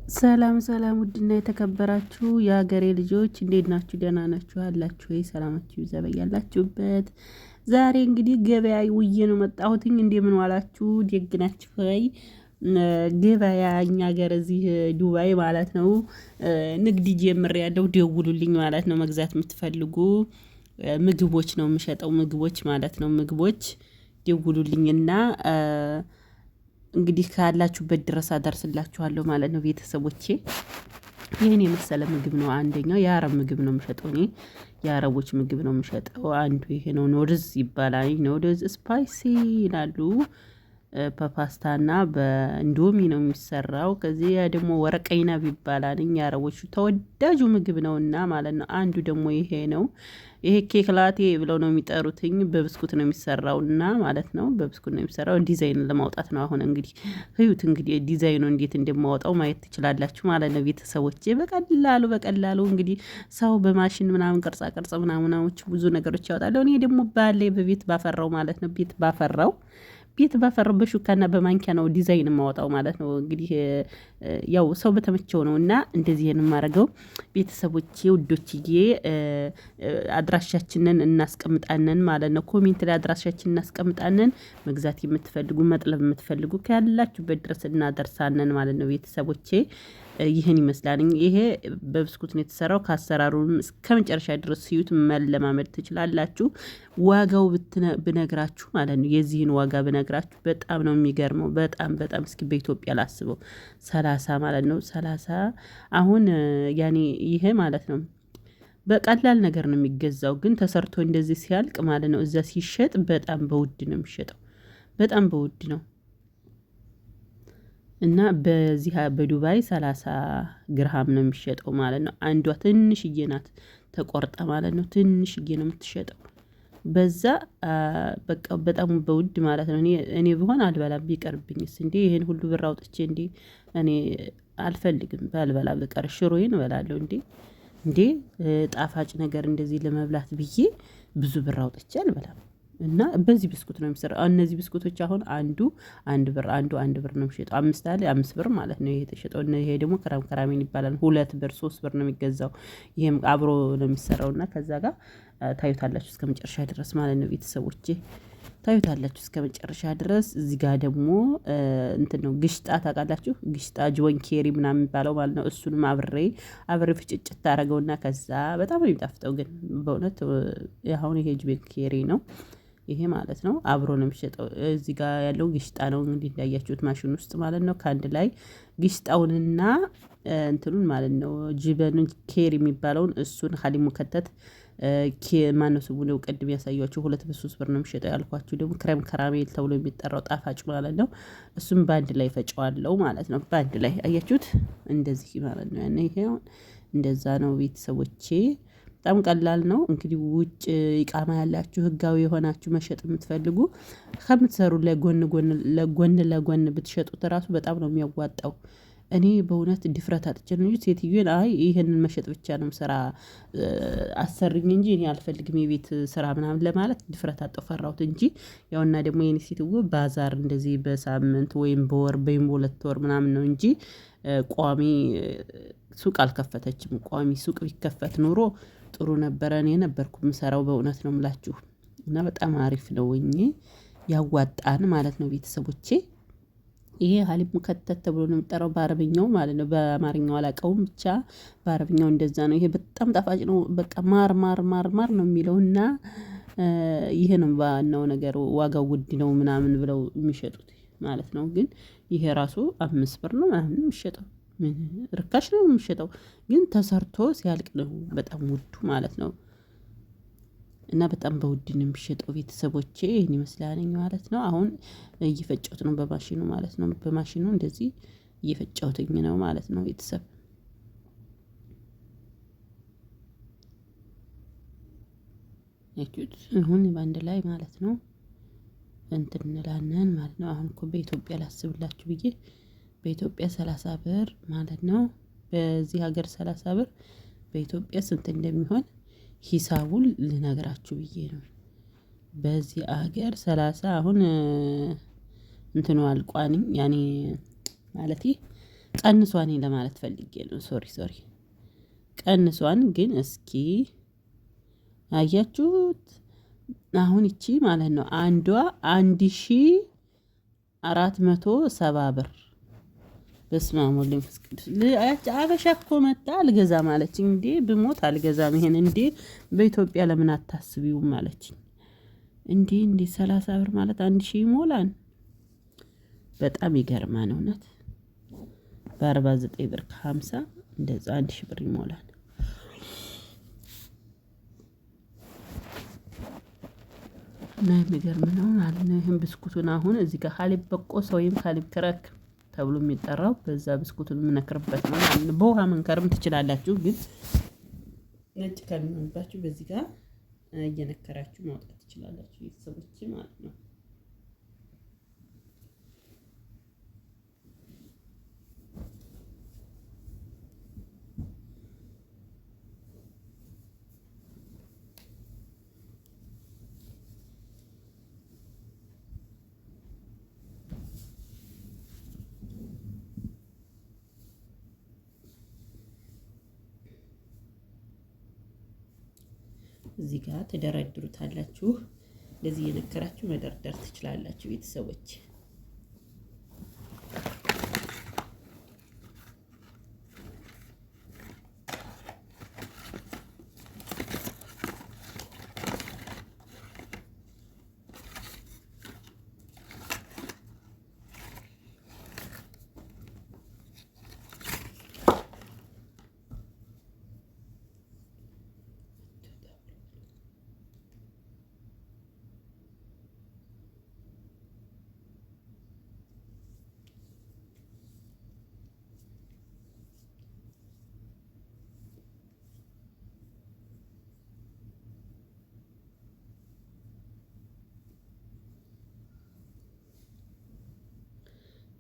ሰላም ሰላም ውድና የተከበራችሁ የሀገሬ ልጆች እንዴት ናችሁ? ደህና ናችሁ አላችሁ ወይ? ሰላማችሁ ይብዛ በያላችሁበት። ዛሬ እንግዲህ ገበያ ውዬ ነው መጣሁትኝ። እንደምን ዋላችሁ? ደግ ናችሁ ወይ? ገበያ እኛ ሀገር እዚህ ዱባይ ማለት ነው ንግድ ጀምሬያለሁ። ደውሉልኝ ማለት ነው። መግዛት የምትፈልጉ ምግቦች ነው የምሸጠው፣ ምግቦች ማለት ነው። ምግቦች ደውሉልኝና እንግዲህ ካላችሁበት ድረስ አደርስላችኋለሁ ማለት ነው ቤተሰቦቼ። ይህን የመሰለ ምግብ ነው። አንደኛው የአረብ ምግብ ነው የምሸጠው እኔ፣ የአረቦች ምግብ ነው የምሸጠው። አንዱ ይሄ ነው፣ ኖድዝ ይባላል። ኖድዝ ስፓይሲ ይላሉ። በፓስታና በእንዶሚ ነው የሚሰራው። ከዚህ ደግሞ ወረቀይናብ ይባላል። የአረቦቹ ተወዳጁ ምግብ ነውና ማለት ነው። አንዱ ደግሞ ይሄ ነው። ይሄ ኬክ ላቴ ብለው ነው የሚጠሩትኝ። በብስኩት ነው የሚሰራውና ማለት ነው። በብስኩት ነው የሚሰራው። ዲዛይን ለማውጣት ነው። አሁን እንግዲህ ህዩት እንግዲህ ዲዛይኑ እንዴት እንደማወጣው ማየት ትችላላችሁ ማለት ነው ቤተሰቦቼ። በቀላሉ እንግዲህ ሰው በማሽን ምናምን ቅርጻ ቅርጽ ምናምናዎች ብዙ ነገሮች ያወጣሉ። እኔ ደግሞ ባለ በቤት ባፈራው ማለት ነው ቤት ባፈራው በሹካና በማንኪያ ነው ዲዛይን የማወጣው ማለት ነው። እንግዲህ ያው ሰው በተመቸው ነው እና እንደዚህ የማደርገው ቤተሰቦቼ ውዶችዬ። አድራሻችንን እናስቀምጣለን ማለት ነው። ኮሜንት ላይ አድራሻችንን እናስቀምጣለን። መግዛት የምትፈልጉ መጥለብ የምትፈልጉ ካላችሁበት ድረስ እናደርሳለን ማለት ነው ቤተሰቦቼ። ይህን ይመስላል። ይሄ በብስኩት ነው የተሰራው። ከአሰራሩም እስከመጨረሻ ድረስ ሲዩት መለማመድ ትችላላችሁ። ዋጋው ብነግራችሁ ማለት ነው፣ የዚህን ዋጋ ብነግራችሁ በጣም ነው የሚገርመው። በጣም እስኪ በኢትዮጵያ ላስበው 30 ማለት ነው 30 አሁን ያኔ ይሄ ማለት ነው በቀላል ነገር ነው የሚገዛው፣ ግን ተሰርቶ እንደዚህ ሲያልቅ ማለት ነው እዛ ሲሸጥ በጣም በውድ ነው የሚሸጠው። በጣም በውድ ነው እና በዚህ በዱባይ 30 ግርሃም ነው የሚሸጠው ማለት ነው። አንዷ ትንሽዬ ናት ተቆርጣ ማለት ነው። ትንሽዬ ነው የምትሸጠው። በዛ በቃ በጣም በውድ ማለት ነው። እኔ ብሆን አልበላም ቢቀርብኝስ እንዴ! ይሄን ሁሉ ብር አውጥቼ እንዴ! እኔ አልፈልግም። ባልበላ በቀር ሽሮዬን እበላለሁ እንዴ ጣፋጭ ነገር እንደዚህ ለመብላት ብዬ ብዙ ብር አውጥቼ አልበላም። እና በዚህ ብስኩት ነው የሚሰራው። እነዚህ ብስኩቶች አሁን አንድ ብር ነው የሚሸጠው። 5 አለ 5 ብር ማለት ነው ይሄ የተሸጠው። ይሄ ደግሞ ከራሚን ይባላል። 2 ብር 3 ብር ነው የሚገዛው። ይሄም አብሮ ነው የሚሰራው እና ከዛ ጋር ታዩታላችሁ እስከመጨረሻ ድረስ ማለት ነው ቤተሰቦቼ። ታዩታላችሁ እስከመጨረሻ ድረስ። እዚህ ጋር ደግሞ እንትን ነው ግሽጣ ታውቃላችሁ? ግሽጣ ጆን ኬሪ ምናምን የሚባለው ማለት ነው። እሱንም አብሬ ፍጭጭት ታደርገውና ከዛ በጣም ነው የሚጣፍጠው። ግን በእውነት አሁን ይሄ ጆን ኬሪ ነው ይሄ ማለት ነው። አብሮ ነው የሚሸጠው። እዚህ ጋር ያለው ግሽጣ ነው እንግዲህ እንዳያችሁት ማሽን ውስጥ ማለት ነው። ከአንድ ላይ ግሽጣውንና እንትኑን ማለት ነው ጅበን ኬሪ የሚባለውን እሱን ሀሊሙ ከተት ማነው ስሙ ነው ቅድም ያሳያችሁ 2 በ3 ብር ነው የሚሸጠው። ያልኳችሁ ደግሞ ክሬም ከራሜል ተብሎ የሚጠራው ጣፋጭ ማለት ነው። እሱም በአንድ ላይ ፈጨዋለሁ ማለት ነው። በአንድ ላይ አያችሁት እንደዚህ ማለት ነው። ያኔ ይሄ እንደዛ ነው ቤተሰቦቼ። በጣም ቀላል ነው። እንግዲህ ውጭ ኢቃማ ያላችሁ ህጋዊ የሆናችሁ መሸጥ የምትፈልጉ ከምትሰሩ ለጎን ብትሸጡት እራሱ በጣም ነው የሚያዋጣው። እኔ በእውነት ድፍረት አጥቼ ነው እንጂ ሴትዮን ይሄንን መሸጥ ብቻ ነው ስራ አሰርኝ እንጂ እኔ አልፈልግም የቤት ስራ ምናምን ለማለት ድፍረት አጣሁ፣ ፈራሁት እንጂ ያውና ደግሞ የኔ ሴትዮ ባዛር እንደዚህ በሳምንት ወይም በወር ወይም በ2 ወር ምናምን ነው እንጂ ቋሚ ሱቅ አልከፈተችም። ቋሚ ሱቅ ቢከፈት ኖሮ ጥሩ ነበረ። እኔ ነበርኩ የምሰራው በእውነት ነው የምላችሁ። እና በጣም አሪፍ ነው ያዋጣን ማለት ነው ቤተሰቦቼ። ይሄ ሀሊብ ሙከተት ተብሎ ነው የሚጠራው በአረብኛው ማለት ነው። በአማርኛው አላውቀውም፣ ብቻ በአረብኛው እንደዛ ነው። ይሄ በጣም ጣፋጭ ነው። በቃ ማር ነው የሚለውና ይሄ ነው ዋናው ነገር። ዋጋው ውድ ነው ምናምን ብለው የሚሸጡት ማለት ነው። ግን ይሄ ራሱ 5 ብር ነው ምናምን የሚሸጠው። ርካሽ ነው የሚሸጠው፣ ግን ተሰርቶ ሲያልቅ ነው በጣም ውዱ ማለት ነው። እና በጣም በውድ ነው የሚሸጠው ቤተሰቦቼ። ይሄን ይመስላል ማለት ነው። አሁን እየፈጨሁት ነው በማሽኑ ማለት ነው። በማሽኑ እንደዚህ እየፈጨሁትኝ ነው ማለት ነው ቤተሰብ። አሁን በአንድ ላይ ማለት ነው እንትን እንላለን ማለት ነው። አሁን እኮ በኢትዮጵያ ላስብላችሁ ብዬ በኢትዮጵያ 30 ብር ማለት ነው። በዚህ ሀገር 30 ብር በኢትዮጵያ ስንት እንደሚሆን ሂሳቡን ልነግራችሁ ብዬ ነው። በዚህ ሀገር 30 አሁን እንትኑ አልቋንኝ ያኔ ማለቴ ቀንሷን ለማለት ፈልጌ ነው። ሶሪ ቀንሷን። ግን እስኪ አያችሁት? አሁን ይቺ ማለት ነው አንዷ 1470 ብር። በስመ አብ ወወልድ ወመንፈስ ቅዱስ። አበሻ እኮ መጣ አልገዛም አለችኝ። እንዴ ብሞት አልገዛም ይሄን። እንዴ በኢትዮጵያ ለምን አታስቢውም አለችኝ። እንዴ 30 ብር ማለት 1000 ይሞላን። በጣም ይገርማል እውነት። በ49 ብር ከ50 እንደዛ 1000 ብር ይሞላል። እና የሚገርም ነው ማለት ነው። ይሄን ብስኩቱን አሁን እዚህ ጋር ሀሊብ በቆስ ወይም ሀሊብ ክረክ ተብሎ የሚጠራው በዛ ብስኩቱን የምነክርበት ነው ማለት ነው። በውሃ መንከርም ትችላላችሁ፣ ግን ነጭ ከሚሆንባችሁ በዚህ ጋር እየነከራችሁ ማውጣት ትችላላችሁ ቤተሰቦች ማለት ነው። እዚህ ጋር ትደረድሩታላችሁ። እንደዚህ እየነከራችሁ መደርደር ትችላላችሁ ቤተሰቦች።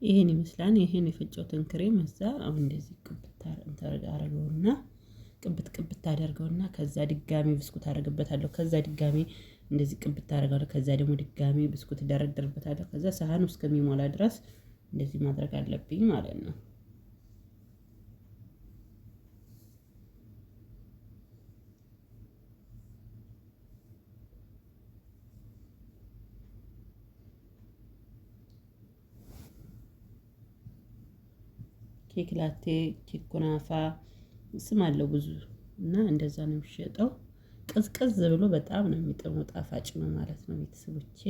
ይሄን ይመስላል። ይሄን የፈጨሁትን ክሬም እዛ አሁን እንደዚህ ቅብት አደርገውና ቅብት አደርገውና ከዛ ድጋሚ ብስኩት አደርግበታለሁ። ከዛ ድጋሚ እንደዚህ ቅብት አደርጋለሁ። ከዛ ደግሞ ድጋሚ ብስኩት ደረደርበታለሁ። ከዛ ሳህኑ እስከሚሞላ ድረስ እንደዚህ ማድረግ አለብኝ ማለት ነው። ኬክ ላቴ፣ ኬክ ኩናፋ ስም አለው ብዙ እና እንደዛ ነው የሚሸጠው። ቅዝቅዝ ብሎ በጣም ነው የሚጥመው፣ ጣፋጭ ነው ማለት ነው ቤተሰቦቼ።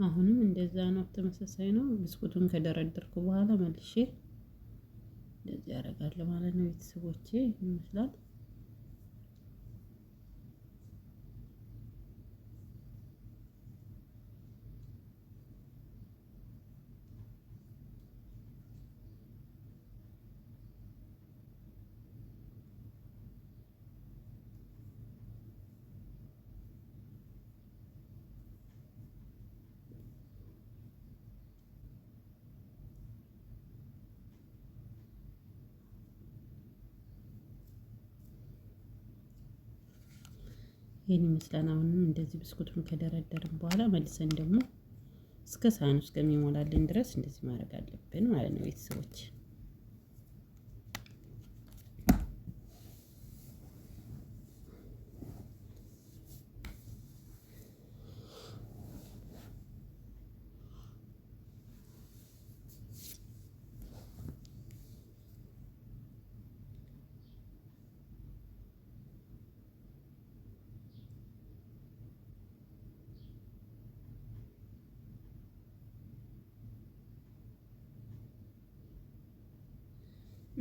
አሁንም እንደዛ ነው፣ ተመሳሳይ ነው። ብስኩቱን ከደረደርኩ በኋላ መልሼ እንደዚህ ያደርጋለሁ ማለት ነው ቤተሰቦቼ። ይመስላል። ይሄን ይመስላል። አሁንም እንደዚህ ብስኩቱን ከደረደርን በኋላ መልሰን ደግሞ እስከ ሳህኑ እስከሚሞላልን ድረስ እንደዚህ ማድረግ አለብን ማለት ነው ቤተሰቦች።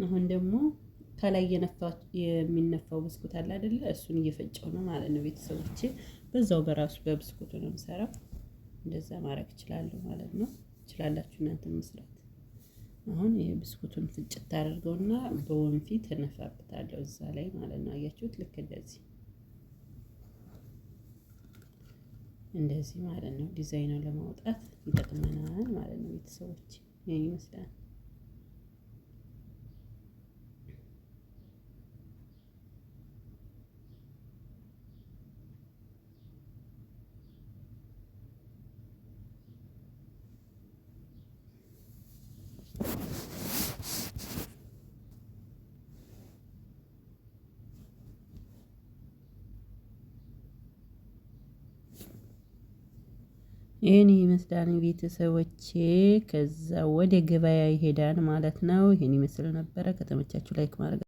አሁን ደግሞ ከላይ የሚነፋው ብስኩት አለ አይደለ? እሱን እየፈጨው ነው ማለት ነው ቤተሰቦቼ። በዛው በራሱ በብስኩቱ ነው የምሰራው። እንደዛ ማድረግ እችላለሁ ማለት ነው። ትችላላችሁ እናንተ መስራት። አሁን ይሄ ብስኩቱን ፍጭት አድርገውና በወንፊት እነፋበታለሁ እዛ ላይ ማለት ነው። አያችሁት? ልክ እንደዚህ ማለት ነው። ዲዛይኑን ለማውጣት ይጠቅመናል ማለት ነው። ቤተሰቦች ይሄን ይመስላል። ይህን ይመስላል ቤተሰቦቼ። ከዛ ወደ ገበያ ይሄዳል ማለት ነው። ይሄን ይመስል ነበረ። ከተመቻችሁ ላይክ ማድረግ